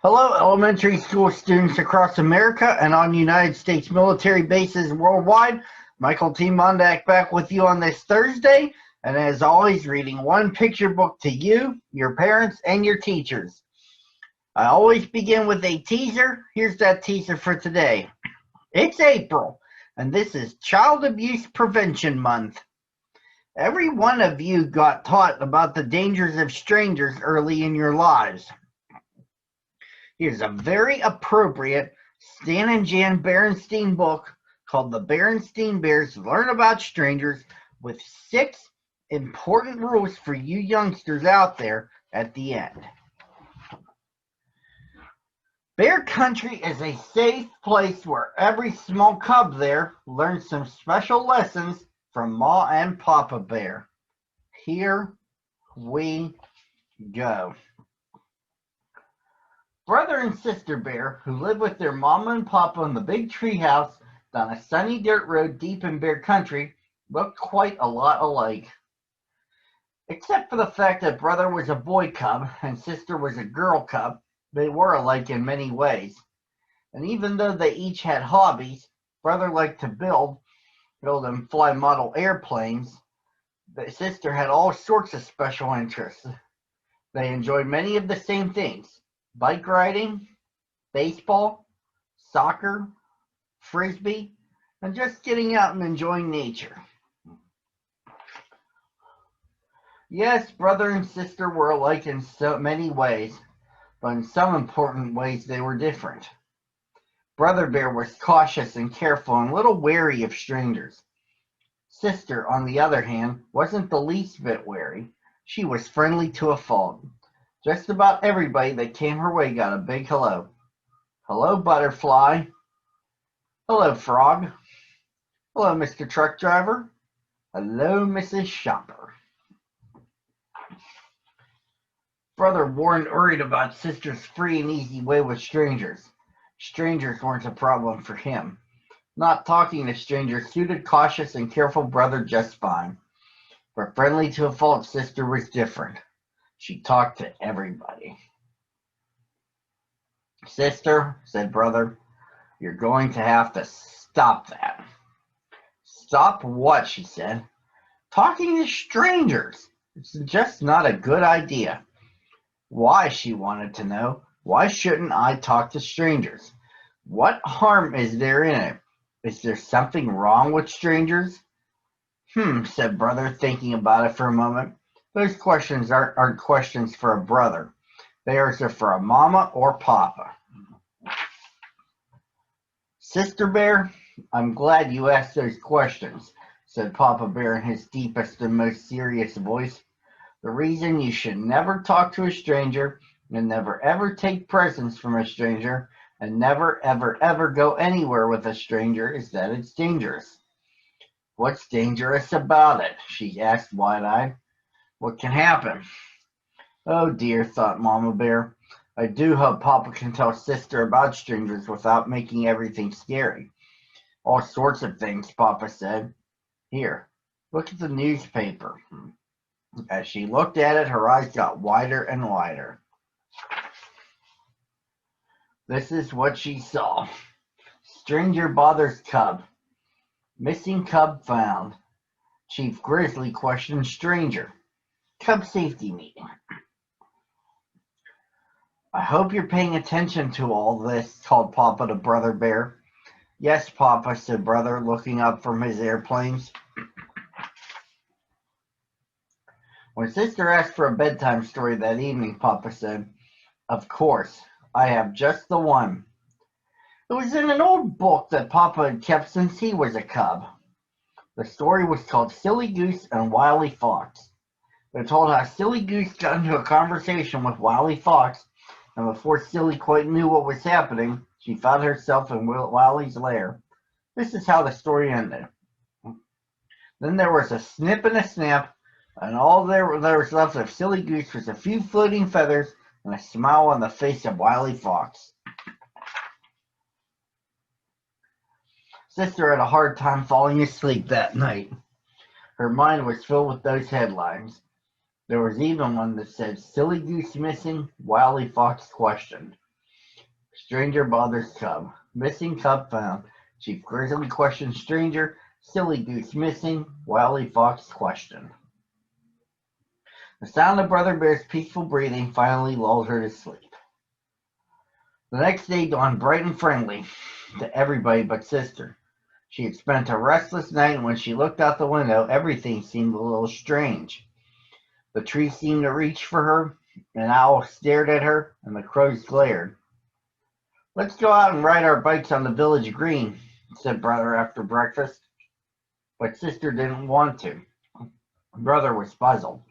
Hello, elementary school students across America and on United States military bases worldwide. Michael T. Mondak back with you on this Thursday, and as always, reading one picture book to you, your parents, and your teachers. I always begin with a teaser. Here's that teaser for today. It's April, and this is Child Abuse Prevention Month. Every one of you got taught about the dangers of strangers early in your lives. Here's a very appropriate Stan and Jan Berenstain book called The Berenstain Bears Learn About Strangers, with 6 important rules for you youngsters out there at the end. Bear Country is a safe place where every small cub there learns some special lessons from Ma and Papa Bear. Here we go. Brother and Sister Bear, who live with their mama and papa in the big tree house down a sunny dirt road deep in Bear Country, looked quite a lot alike. Except for the fact that Brother was a boy cub and Sister was a girl cub, they were alike in many ways. And even though they each had hobbies, Brother liked to build and fly model airplanes, but Sister had all sorts of special interests. They enjoyed many of the same things: bike riding, baseball, soccer, frisbee, and just getting out and enjoying nature. Yes, Brother and Sister were alike in so many ways, but in some important ways they were different. Brother Bear was cautious and careful and a little wary of strangers. Sister, on the other hand, wasn't the least bit wary. She was friendly to a fault. Just about everybody that came her way got a big hello. Hello, Butterfly. Hello, Frog. Hello, Mr. Truck Driver. Hello, Mrs. Shopper. Brother warned worried about Sister's free and easy way with strangers. Strangers weren't a problem for him. Not talking to strangers suited cautious and careful Brother just fine. But friendly to a fault, Sister was different. She talked to everybody. Sister, said Brother, you're going to have to stop that. Stop what? She said. Talking to strangers. It's just not a good idea. Why? She wanted to know. Why shouldn't I talk to strangers? What harm is there in it? Is there something wrong with strangers? Said Brother, thinking about it for a moment. Those questions aren't questions for a brother. They are for a mama or papa. Sister Bear, I'm glad you asked those questions, said Papa Bear in his deepest and most serious voice. The reason you should never talk to a stranger, and never ever take presents from a stranger, and never ever ever go anywhere with a stranger is that it's dangerous. What's dangerous about it? She asked wide-eyed. What can happen? Oh dear, thought Mama Bear. I do hope Papa can tell Sister about strangers without making everything scary. All sorts of things, Papa said. Here, look at the newspaper. As she looked at it, her eyes got wider and wider. This is what she saw. Stranger bothers cub. Missing cub found. Chief Grizzly questions stranger. Cub safety meeting. I hope you're paying attention to all this, called Papa to Brother Bear. Yes, Papa, said Brother, looking up from his airplanes. When Sister asked for a bedtime story that evening, Papa said, of course, I have just the one. It was in an old book that Papa had kept since he was a cub. The story was called Silly Goose and Wily Fox. It told how Silly Goose got into a conversation with Wily Fox, and before Silly quite knew what was happening, she found herself in Wily's lair. This is how the story ended. Then there was a snip and a snap, and all there was left of Silly Goose was a few floating feathers and a smile on the face of Wily Fox. Sister had a hard time falling asleep that night. Her mind was filled with those headlines. There was even one that said, Silly Goose missing, Wily Fox questioned. Stranger bothers cub. Missing cub found. Chief Grizzly questions stranger. Silly goose missing. Wily fox questioned. The sound of Brother Bear's peaceful breathing finally lulled her to sleep. The next day dawned bright and friendly to everybody but Sister. She had spent a restless night, and when she looked out the window, everything seemed a little strange. The trees seemed to reach for her, an owl stared at her, and the crows glared. "Let's go out and ride our bikes on the village green," said Brother after breakfast. But Sister didn't want to. Brother was puzzled.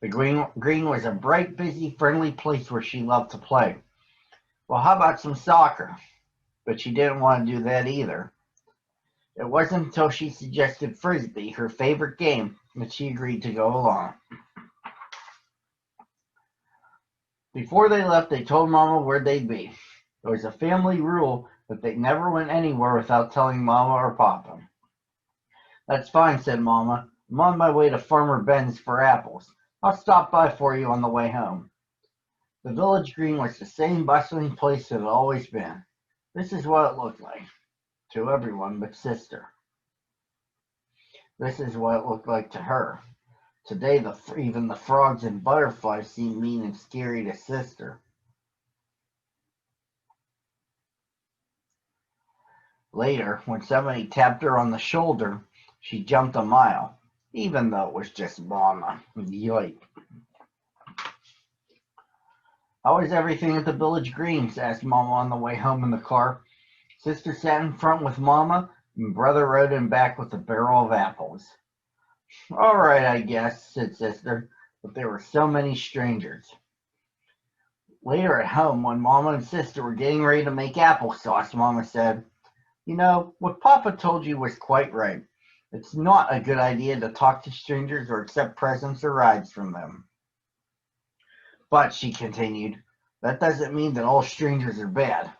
The green was a bright, busy, friendly place where she loved to play. Well, how about some soccer? But she didn't want to do that either. It wasn't until she suggested Frisbee, her favorite game, that she agreed to go along. Before they left, they told Mama where they'd be. It was a family rule that they never went anywhere without telling Mama or Papa. "That's fine," said Mama. "I'm on my way to Farmer Ben's for apples. I'll stop by for you on the way home." The village green was the same bustling place it had always been. This is what it looked like to everyone but Sister. This is what it looked like to her. Today, even the frogs and butterflies seemed mean and scary to Sister. Later, when somebody tapped her on the shoulder, she jumped a mile, even though it was just Mama. Yoik. "How is everything at the village greens?" asked Mama on the way home in the car. Sister sat in front with Mama, and Brother rode in back with a barrel of apples. "All right, I guess," said Sister, but there were so many strangers. Later at home, when Mama and Sister were getting ready to make applesauce, Mama said, "You know, what Papa told you was quite right. It's not a good idea to talk to strangers or accept presents or rides from them. But," she continued, "that doesn't mean that all strangers are bad.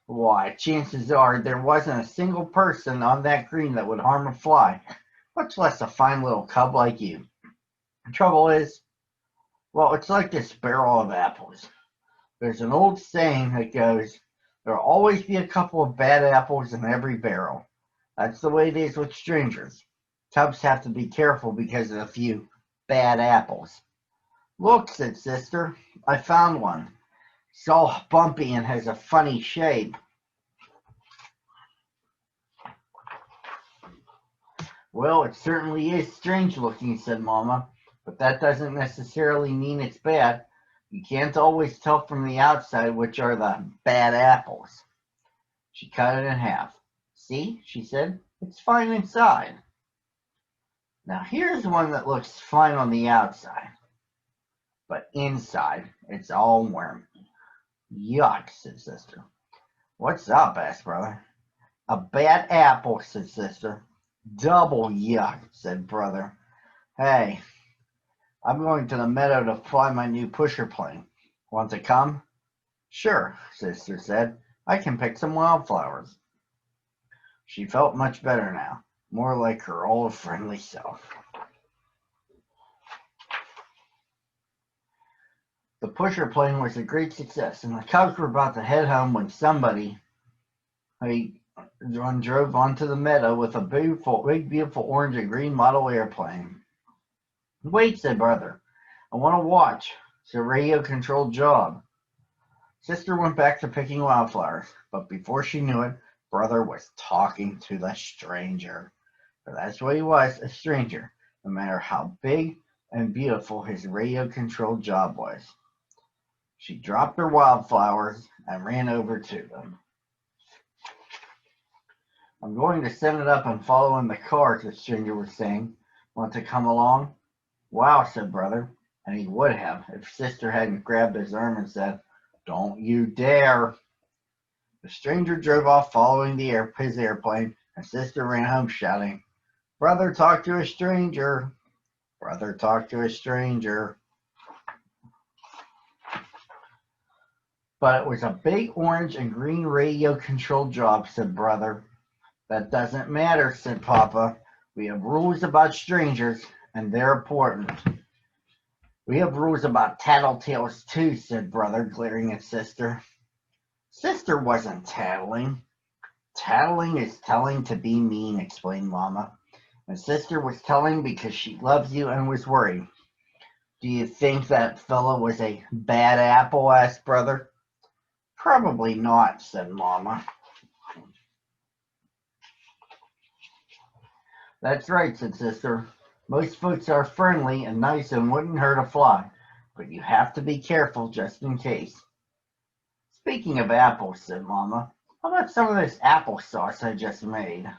Why, chances are there wasn't a single person on that green that would harm a fly, much less a fine little cub like you. The trouble is, well, it's like this barrel of apples. There's an old saying that goes, there'll always be a couple of bad apples in every barrel. That's the way it is with strangers. Cubs have to be careful because of a few bad apples." "Look," said Sister, "I found one. It's all bumpy and has a funny shape." "Well, it certainly is strange looking," said Mama, "but that doesn't necessarily mean it's bad. You can't always tell from the outside which are the bad apples." She cut it in half. "See," she said, "it's fine inside. Now here's one that looks fine on the outside, but inside it's all wormy." "Yuck," said Sister. "What's up?" asked Brother. "A bad apple," said Sister. "Double yuck," said Brother. "Hey, I'm going to the meadow to fly my new pusher plane. Want to come?" "Sure," Sister said. "I can pick some wildflowers." She felt much better now, more like her old friendly self. The pusher plane was a great success, and the Cubs were about to head home when somebody drove onto the meadow with a big, beautiful orange and green model airplane. "Wait," said Brother. "I want to watch. It's a radio-controlled job." Sister went back to picking wildflowers, but before she knew it, Brother was talking to the stranger. For that's what he was, a stranger, no matter how big and beautiful his radio-controlled job was. She dropped her wildflowers and ran over to them. "I'm going to send it up and follow in the car," the stranger was saying. "Want to come along?" "Wow," said Brother, and he would have if Sister hadn't grabbed his arm and said, "Don't you dare." The stranger drove off following his airplane, and Sister ran home shouting, "Brother talked to a stranger. Brother talked to a stranger." "But it was a big orange and green radio-controlled job," said Brother. "That doesn't matter," said Papa. "We have rules about strangers, and they're important." "We have rules about tattletales too," said Brother, glaring at Sister. Sister wasn't tattling. Tattling is telling to be mean, explained Mama. And Sister was telling because she loves you and was worried. Do you think that fellow was a bad apple? Asked Brother. Probably not, said Mama. That's right, said Sister. Most folks are friendly and nice and wouldn't hurt a fly, but you have to be careful just in case. Speaking of apples, said Mama, how about some of this applesauce I just made?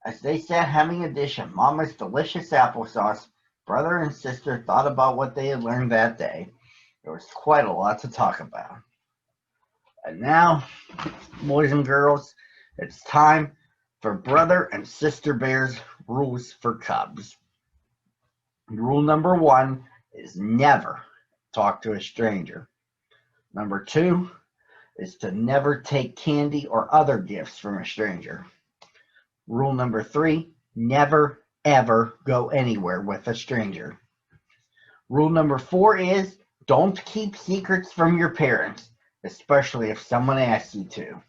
As they sat having a dish of Mama's delicious applesauce, Brother and Sister thought about what they had learned that day. There was quite a lot to talk about. And now, boys and girls, it's time for Brother and Sister Bear's rules for cubs. Rule number 1 is never talk to a stranger. Number 2 is to never take candy or other gifts from a stranger. Rule number 3, never ever go anywhere with a stranger. Rule number 4 is don't keep secrets from your parents, especially if someone asks you to.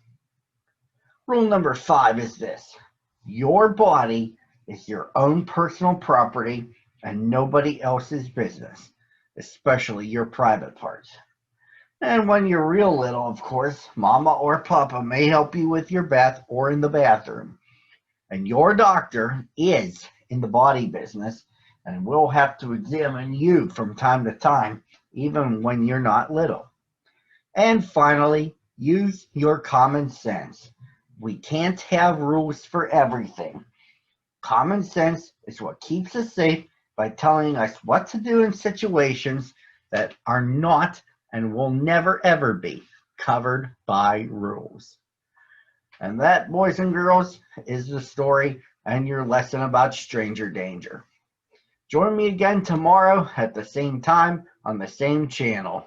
Rule number 5 is this: your body is your own personal property and nobody else's business, especially your private parts. And when you're real little, of course, Mama or Papa may help you with your bath or in the bathroom. And your doctor is in the body business and will have to examine you from time to time, even when you're not little. And finally, use your common sense. We can't have rules for everything. Common sense is what keeps us safe by telling us what to do in situations that are not and will never ever be covered by rules. And that, boys and girls, is the story and your lesson about stranger danger. Join me again tomorrow at the same time on the same channel.